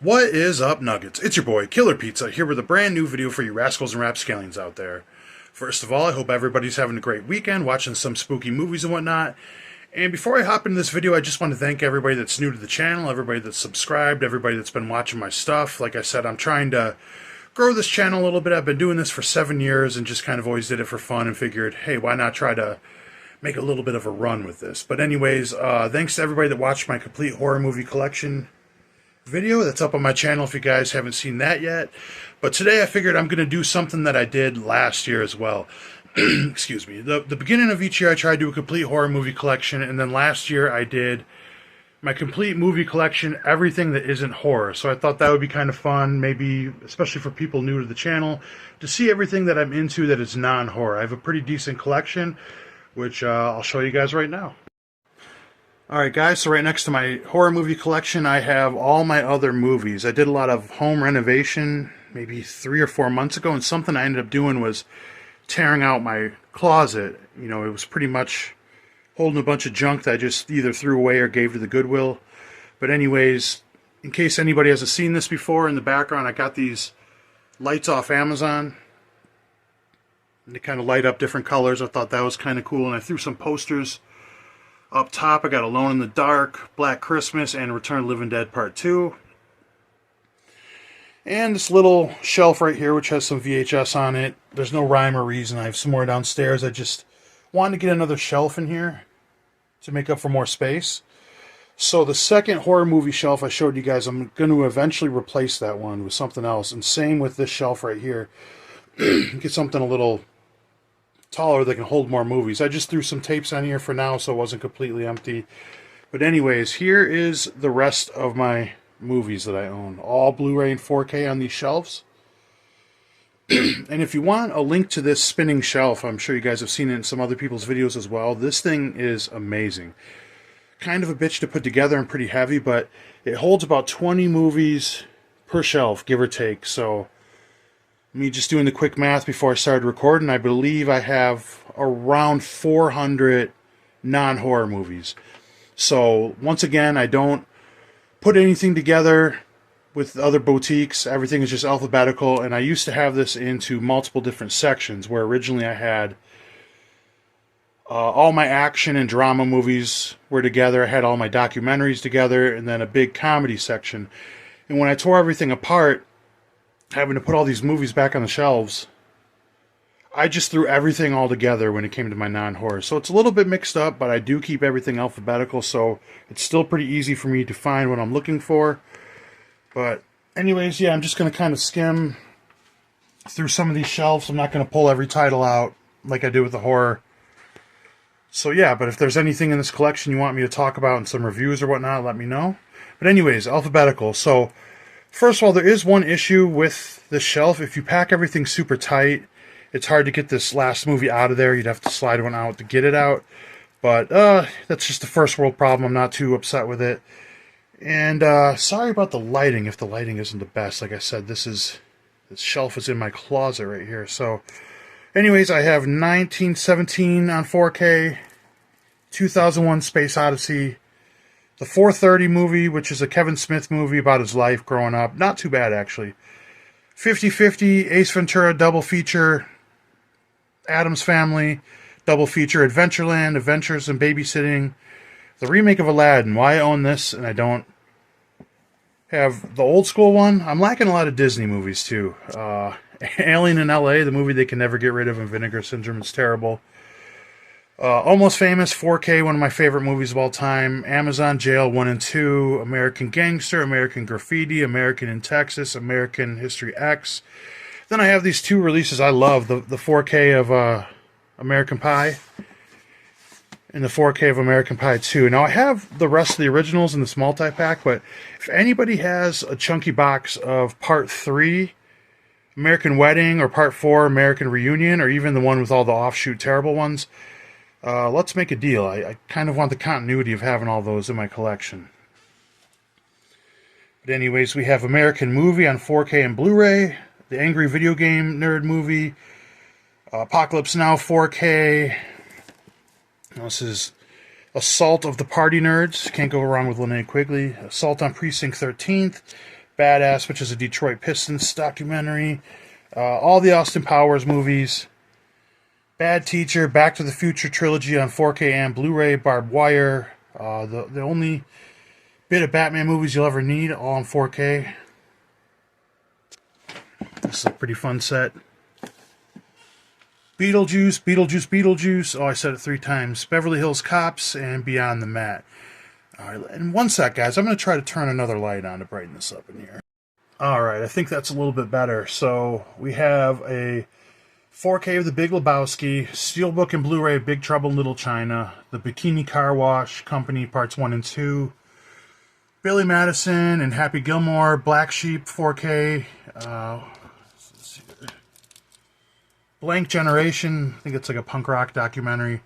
What is up, Nuggets? It's your boy, Killer Pizza, here with a brand new video for you rascals and rapscallions out there. First of all, I hope everybody's having a great weekend, watching some spooky movies and whatnot. And before I hop into this video, I just want to thank everybody that's new to the channel, everybody that's subscribed, everybody that's been watching my stuff. Like I said, I'm trying to grow this channel a little bit. I've been doing this for 7 years and just kind of always did it for fun and figured, hey, why not try to make a little bit of a run with this. But anyways, thanks to everybody that watched my complete horror movie collection video that's up on my channel if you guys haven't seen that yet. But today I figured I'm going to do something that I did last year as well. Excuse me. The beginning of each year I try to do a complete horror movie collection, and then last year I did my complete movie collection, everything that isn't horror. So I thought that would be kind of fun, maybe especially for people new to the channel, to see everything that I'm into that is non-horror. I have a pretty decent collection, which I'll show you guys right now. Alright guys, so right next to my horror movie collection I have all my other movies. I did a lot of home renovation maybe 3 or 4 months ago, and something I ended up doing was tearing out my closet. You know, it was pretty much holding a bunch of junk that I just either threw away or gave to the Goodwill. But anyways, in case anybody hasn't seen this before, in the background I got these lights off Amazon. And they kind of light up different colors. I thought that was kind of cool, and I threw some posters up top. I got Alone in the Dark, Black Christmas, and Return of the Living Dead Part 2. And this little shelf right here, which has some VHS on it. There's no rhyme or reason. I have some more downstairs. I just wanted to get another shelf in here to make up for more space. So the second horror movie shelf I showed you guys, I'm going to eventually replace that one with something else. And same with this shelf right here. Get something a little taller that can hold more movies. I just threw some tapes on here for now so it wasn't completely empty. But anyways, here is the rest of my movies that I own. All Blu-ray and 4K on these shelves. And if you want a link to this spinning shelf, I'm sure you guys have seen it in some other people's videos as well. This thing is amazing. Kind of a bitch to put together and pretty heavy, but it holds about 20 movies per shelf, give or take. So me just doing the quick math before I started recording, I believe I have around 400 non-horror movies. So once again, I don't put anything together with other boutiques. Everything is just alphabetical, and I used to have this into multiple different sections, where originally I had all my action and drama movies were together. I had all my documentaries together, and then a big comedy section. And when I tore everything apart, having to put all these movies back on the shelves, I just threw everything all together when it came to my non-horror. So it's a little bit mixed up, but I do keep everything alphabetical, so it's still pretty easy for me to find what I'm looking for. But anyways, yeah, I'm just going to kind of skim through some of these shelves. I'm not going to pull every title out like I did with the horror. So yeah, but if there's anything in this collection you want me to talk about in some reviews or whatnot, let me know. But anyways, alphabetical. So first of all, there is one issue with this shelf. If you pack everything super tight, it's hard to get this last movie out of there. You'd have to slide one out to get it out. But that's just a first world problem. I'm not too upset with it. And sorry about the lighting if the lighting isn't the best. Like I said, this shelf is in my closet right here. So anyways, I have 1917 on 4K, 2001 Space Odyssey, the 4:30 movie, which is a Kevin Smith movie about his life growing up. Not too bad, actually. 50/50, Ace Ventura double feature, Addams Family double feature, Adventureland, Adventures in Babysitting, the remake of Aladdin. Why I own this and I don't have the old school one? I'm lacking a lot of Disney movies too. Alien in LA, the movie they can never get rid of, and Vinegar Syndrome is terrible. Almost Famous, 4K, one of my favorite movies of all time. Amazon Jail 1 and 2, American Gangster, American Graffiti, American in Texas, American History X. Then I have these two releases I love, the 4K of American Pie and the 4K of American Pie 2. Now I have the rest of the originals in this multi-pack, but if anybody has a chunky box of Part 3, American Wedding, or Part 4, American Reunion, or even the one with all the offshoot terrible ones, let's make a deal. I kind of want the continuity of having all those in my collection. But anyways, we have American Movie on 4K and Blu-ray, the Angry Video Game Nerd Movie, Apocalypse Now 4K. This is Assault of the Party Nerds. Can't go wrong with Linnea Quigley. Assault on Precinct 13th. Badass, which is a Detroit Pistons documentary. All the Austin Powers movies. Bad Teacher, Back to the Future trilogy on 4K and Blu-ray, Barbed Wire. The only bit of Batman movies you'll ever need, all on 4K. This is a pretty fun set. Beetlejuice, Beetlejuice, Beetlejuice. Oh, I said it 3 times. Beverly Hills Cops and Beyond the Mat. Alright, in one sec, guys, I'm going to try to turn another light on to brighten this up in here. Alright, I think that's a little bit better. So, we have a 4K of The Big Lebowski, Steelbook and Blu-ray Big Trouble in Little China, The Bikini Car Wash Company Parts 1 and 2, Billy Madison and Happy Gilmore, Black Sheep 4K, Blank Generation, I think it's like a punk rock documentary.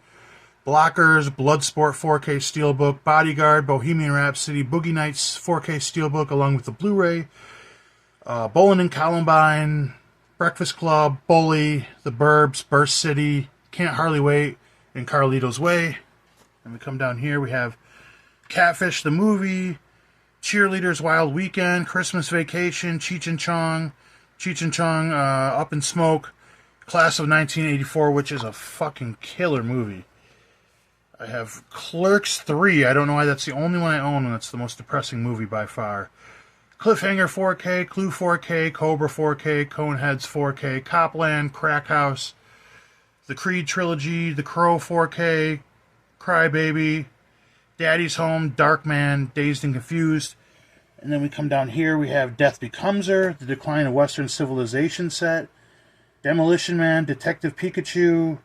Blockers, Bloodsport 4K Steelbook, Bodyguard, Bohemian Rhapsody, Boogie Nights 4K Steelbook along with the Blu-ray, Bowling and Columbine, Breakfast Club, Bully, The Burbs, Burst City, Can't Hardly Wait, and Carlito's Way. And we come down here, we have Catfish the Movie, Cheerleaders Wild Weekend, Christmas Vacation, Cheech and Chong, Up in Smoke, Class of 1984, which is a fucking killer movie. I have Clerks 3. I don't know why that's the only one I own, and that's the most depressing movie by far. Cliffhanger 4K, Clue 4K, Cobra 4K, Coneheads 4K, Copland, Crack House, The Creed Trilogy, The Crow 4K, Crybaby, Daddy's Home, Darkman, Dazed and Confused. And then we come down here, we have Death Becomes Her, The Decline of Western Civilization set, Demolition Man, Detective Pikachu,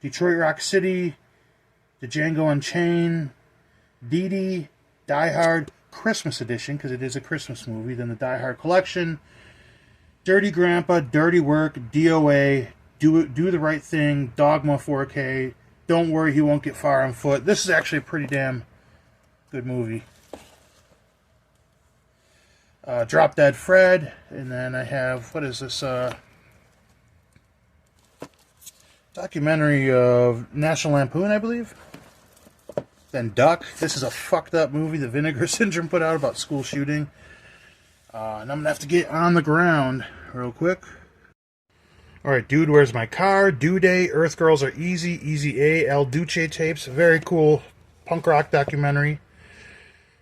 Detroit Rock City, The Django Unchained, Dee Dee, Die Hard, Christmas edition, because it is a Christmas movie, then the Die Hard collection, Dirty Grandpa, Dirty Work, DOA, Do the Right Thing, Dogma 4K, Don't Worry He Won't Get Far on Foot. This is actually a pretty damn good movie. Drop Dead Fred, and then I have, what is this, documentary of National Lampoon, I believe. Then Duck. This is a fucked up movie the Vinegar Syndrome put out about school shooting. And I'm going to have to get on the ground real quick. Alright, Dude, Where's My Car? Due Day, Earth Girls Are Easy, Easy A, El Duce tapes. Very cool punk rock documentary.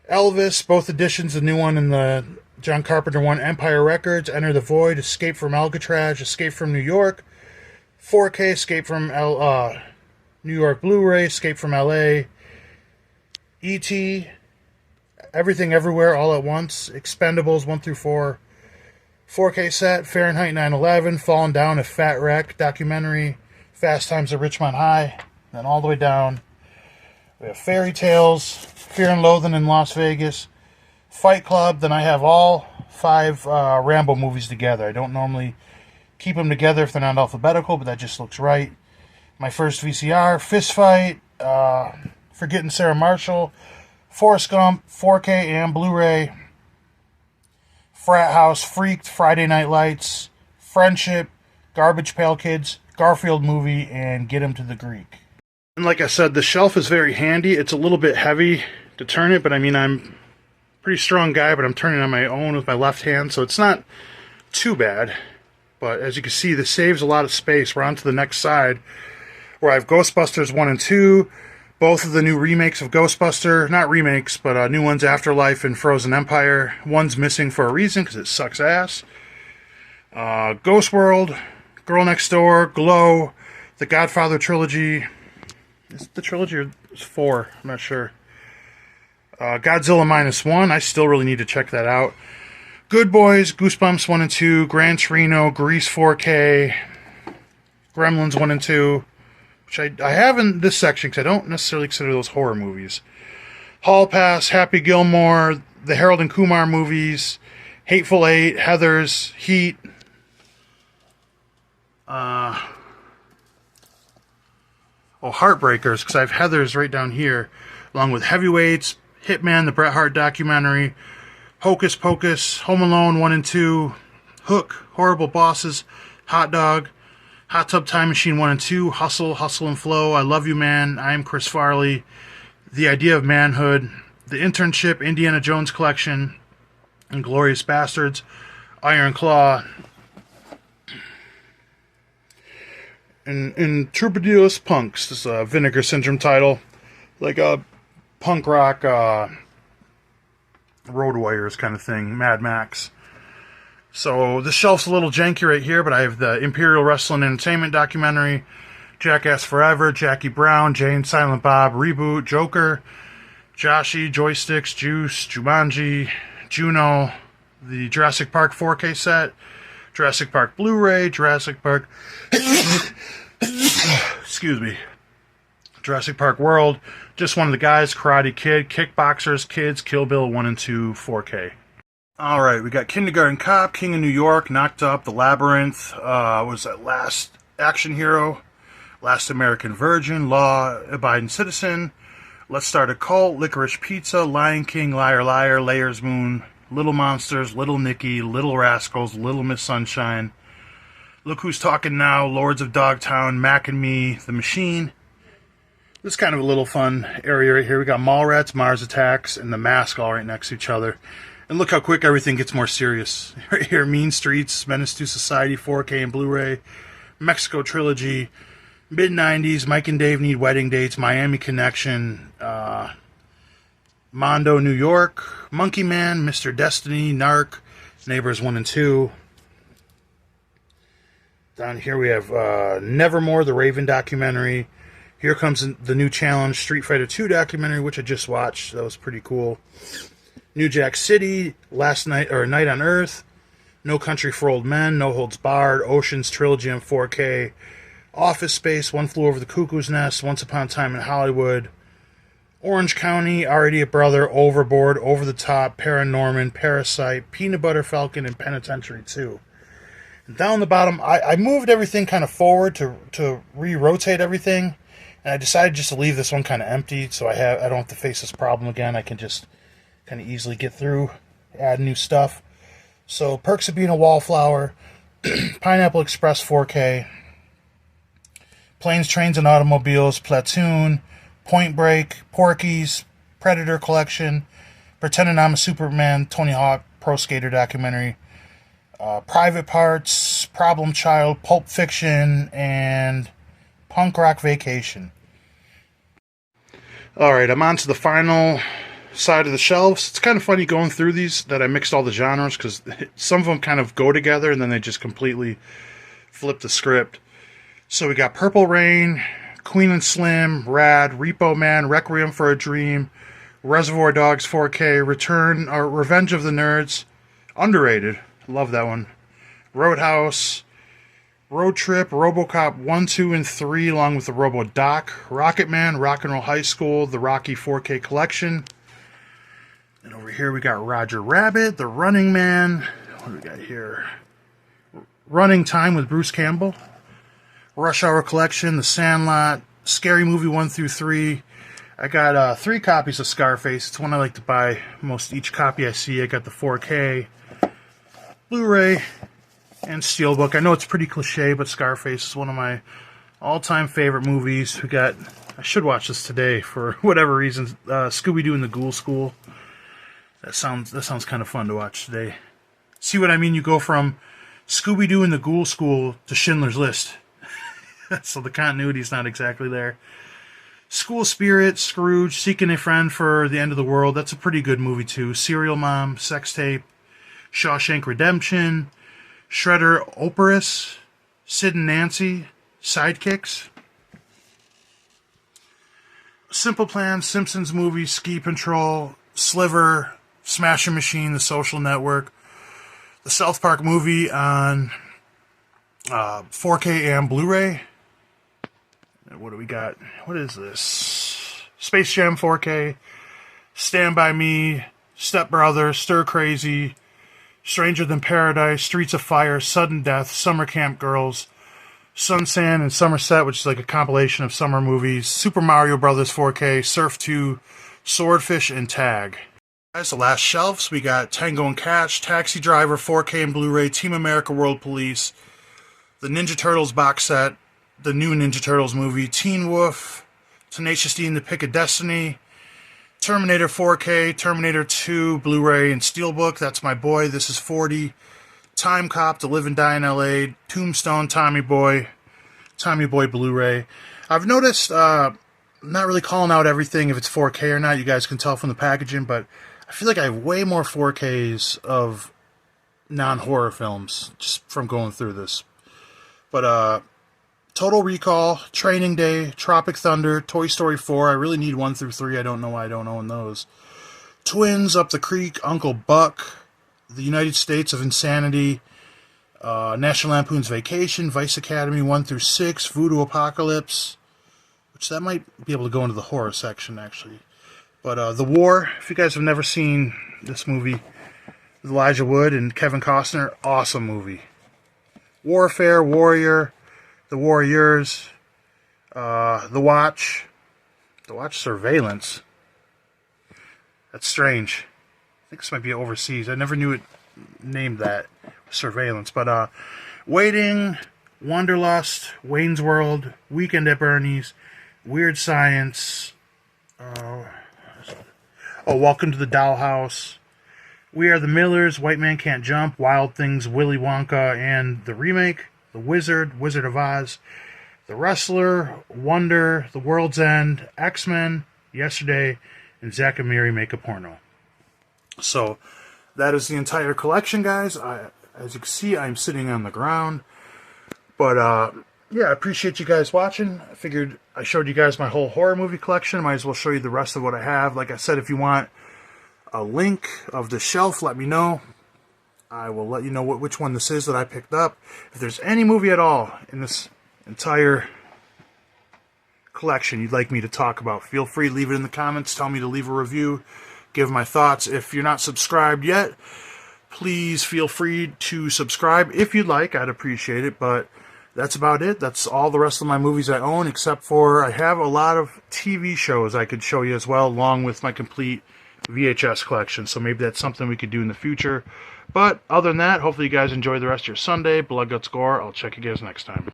Elvis, both editions, the new one and the John Carpenter one. Empire Records, Enter the Void, Escape from Alcatraz, Escape from New York. 4K, Escape from New York Blu-ray, Escape from LA. E.T., Everything Everywhere All at Once, Expendables 1 through 4, 4K set, Fahrenheit 9/11, Falling Down, A Fat Wreck documentary, Fast Times at Richmond High, then all the way down. We have Fairy Tales, Fear and Loathing in Las Vegas, Fight Club, then I have all 5 Rambo movies together. I don't normally keep them together if they're not alphabetical, but that just looks right. My first VCR, Fist Fight, Forgetting Sarah Marshall, Forrest Gump, 4K and Blu-ray, Frat House, Freaked, Friday Night Lights, Friendship, Garbage Pail Kids, Garfield movie, and Get Him to the Greek. And like I said, the shelf is very handy. It's a little bit heavy to turn it, but I mean, I'm a pretty strong guy, but I'm turning on my own with my left hand, so it's not too bad. But as you can see, this saves a lot of space. We're on to the next side, where I have Ghostbusters 1 and 2, both of the new remakes of Ghostbuster, not remakes, but new ones, Afterlife and Frozen Empire. One's missing for a reason, because it sucks ass. Ghost World, Girl Next Door, Glow, the Godfather trilogy. Is it the trilogy or it's 4? I'm not sure. Godzilla -1, I still really need to check that out. Good Boys, Goosebumps 1 and 2, Gran Torino, Grease 4K, Gremlins 1 and 2, which I have in this section because I don't necessarily consider those horror movies. Hall Pass, Happy Gilmore, the Harold and Kumar movies, Hateful Eight, Heathers, Heat, Heartbreakers, because I have Heathers right down here, along with Heavyweights, Hitman, the Bret Hart documentary, Hocus Pocus, Home Alone 1 and 2, Hook, Horrible Bosses, Hot Dog, Hot Tub Time Machine 1 and 2, Hustle, Hustle and Flow, I Love You Man, I Am Chris Farley, The Idea of Manhood, The Internship, Indiana Jones Collection, Inglourious Bastards, Iron Claw, and Troubadour's Punks. This is a Vinegar Syndrome title, like a punk rock Road Warriors kind of thing, Mad Max. So this shelf's a little janky right here, but I have the Imperial Wrestling Entertainment documentary, Jackass Forever, Jackie Brown, Jay and Silent Bob, Reboot, Joker, Joshi, Joysticks, Juice, Jumanji, Juno, the Jurassic Park 4K set, Jurassic Park Blu-ray, Jurassic Park... excuse me. Jurassic Park World, Just One of the Guys, Karate Kid, Kickboxers, Kids, Kill Bill 1 and 2, 4K. Alright, we got Kindergarten Cop, King of New York, Knocked Up, The Labyrinth, was that Last Action Hero, Last American Virgin, Law Abiding Citizen, Let's Start a Cult, Licorice Pizza, Lion King, Liar Liar, Layers Moon, Little Monsters, Little Nicky, Little Rascals, Little Miss Sunshine, Look Who's Talking Now, Lords of Dogtown, Mac and Me, The Machine. This is kind of a little fun area right here. We got Mallrats, Mars Attacks, and The Mask all right next to each other. And look how quick everything gets more serious. Right here, Mean Streets, Menace to Society, 4K and Blu-ray, Mexico Trilogy, Mid-90s, Mike and Dave Need Wedding Dates, Miami Connection, Mondo, New York, Monkey Man, Mr. Destiny, Narc, Neighbors 1 and 2. Down here we have Nevermore, the Raven documentary. Here comes the new challenge, Street Fighter 2 documentary, which I just watched. That was pretty cool. New Jack City, Last Night or Night on Earth, No Country for Old Men, No Holds Barred, Ocean's Trilogy on 4K, Office Space, One Flew Over the Cuckoo's Nest, Once Upon a Time in Hollywood, Orange County, Our Idiot Brother, Overboard, Over the Top, Paranorman, Parasite, Peanut Butter Falcon, and Penitentiary 2. And down the bottom, I moved everything kind of forward to re-rotate everything, and I decided just to leave this one kind of empty, so I don't have to face this problem again. I can just kind of easily get through, add new stuff. So, Perks of Being a Wallflower, Pineapple Express 4K, Planes, Trains, and Automobiles, Platoon, Point Break, Porky's, Predator Collection, Pretending I'm a Superman, Tony Hawk Pro Skater documentary, Private Parts, Problem Child, Pulp Fiction, and Punk Rock Vacation. Alright, I'm on to the final side of the shelves. It's kind of funny going through these that I mixed all the genres because some of them kind of go together and then they just completely flip the script. So we got Purple Rain, Queen and Slim, Rad, Repo Man, Requiem for a Dream, Reservoir Dogs 4K, Revenge of the Nerds, underrated, love that one, Roadhouse, Road Trip, RoboCop 1, 2, and 3, along with the Robo-Doc, Rocket Man, Rock and Roll High School, the Rocky 4K Collection. And over here we got Roger Rabbit, The Running Man. What do we got here? Running Time with Bruce Campbell. Rush Hour Collection, The Sandlot, Scary Movie 1 through 3. I got 3 copies of Scarface. It's one I like to buy most each copy I see. I got the 4K, Blu-ray, and Steelbook. I know it's pretty cliche, but Scarface is one of my all-time favorite movies. I should watch this today for whatever reason. Scooby-Doo and the Ghoul School. That sounds kind of fun to watch today. See what I mean? You go from Scooby-Doo and the Ghoul School to Schindler's List. So the continuity's not exactly there. School Spirit, Scrooge, Seeking a Friend for the End of the World. That's a pretty good movie too. Serial Mom, Sex Tape, Shawshank Redemption, Shredder Operus, Sid and Nancy, Sidekicks, Simple Plan, Simpsons Movie, Ski Patrol, Sliver, Smashing Machine, The Social Network, the South Park movie on 4K and Blu-ray. What do we got? What is this? Space Jam 4K, Stand By Me, Step Brother, Stir Crazy, Stranger Than Paradise, Streets of Fire, Sudden Death, Summer Camp Girls, Sun Sand and Somerset, which is like a compilation of summer movies, Super Mario Brothers 4K, Surf 2, Swordfish, and Tag. Guys, the last shelves, we got Tango and Cash, Taxi Driver 4K and Blu-ray, Team America World Police, the Ninja Turtles box set, the new Ninja Turtles movie, Teen Wolf, Tenacious D and the Pick of Destiny, Terminator 4K, Terminator 2 Blu-ray and Steelbook. That's my boy. This is 40. Time Cop, To Live and Die in L.A. Tombstone, Tommy Boy Blu-ray. I've noticed, not really calling out everything if it's 4K or not. You guys can tell from the packaging, but I feel like I have way more 4Ks of non-horror films just from going through this. But, Total Recall, Training Day, Tropic Thunder, Toy Story 4. I really need 1 through 3. I don't know why I don't own those. Twins, Up the Creek, Uncle Buck, The United States of Insanity, National Lampoon's Vacation, Vice Academy 1 through 6, Voodoo Apocalypse, which that might be able to go into the horror section, actually. But The War, if you guys have never seen this movie, with Elijah Wood and Kevin Costner, awesome movie. Warfare, Warrior, The Warriors, The Watch Surveillance. That's strange. I think this might be overseas. I never knew it named that, Surveillance. But Waiting, Wanderlust, Wayne's World, Weekend at Bernie's, Weird Science, Welcome to the Dollhouse, We Are the Millers, White Man Can't Jump, Wild Things, Willy Wonka and the remake, The Wizard, Wizard of Oz, The Wrestler, Wonder, The World's End, X-Men, Yesterday, and Zack and Miri Make a Porno. So, that is the entire collection, guys. As you can see, I'm sitting on the ground. But, yeah, I appreciate you guys watching. I figured I showed you guys my whole horror movie collection. Might as well show you the rest of what I have. Like I said, if you want a link of the shelf, let me know. I will let you know which one this is that I picked up. If there's any movie at all in this entire collection you'd like me to talk about, feel free to leave it in the comments. Tell me to leave a review. Give my thoughts. If you're not subscribed yet, please feel free to subscribe if you'd like. I'd appreciate it. But that's about it. That's all the rest of my movies I own, except for I have a lot of TV shows I could show you as well, along with my complete VHS collection. So maybe that's something we could do in the future. But other than that, hopefully you guys enjoy the rest of your Sunday. Blood, Guts, Gore. I'll check you guys next time.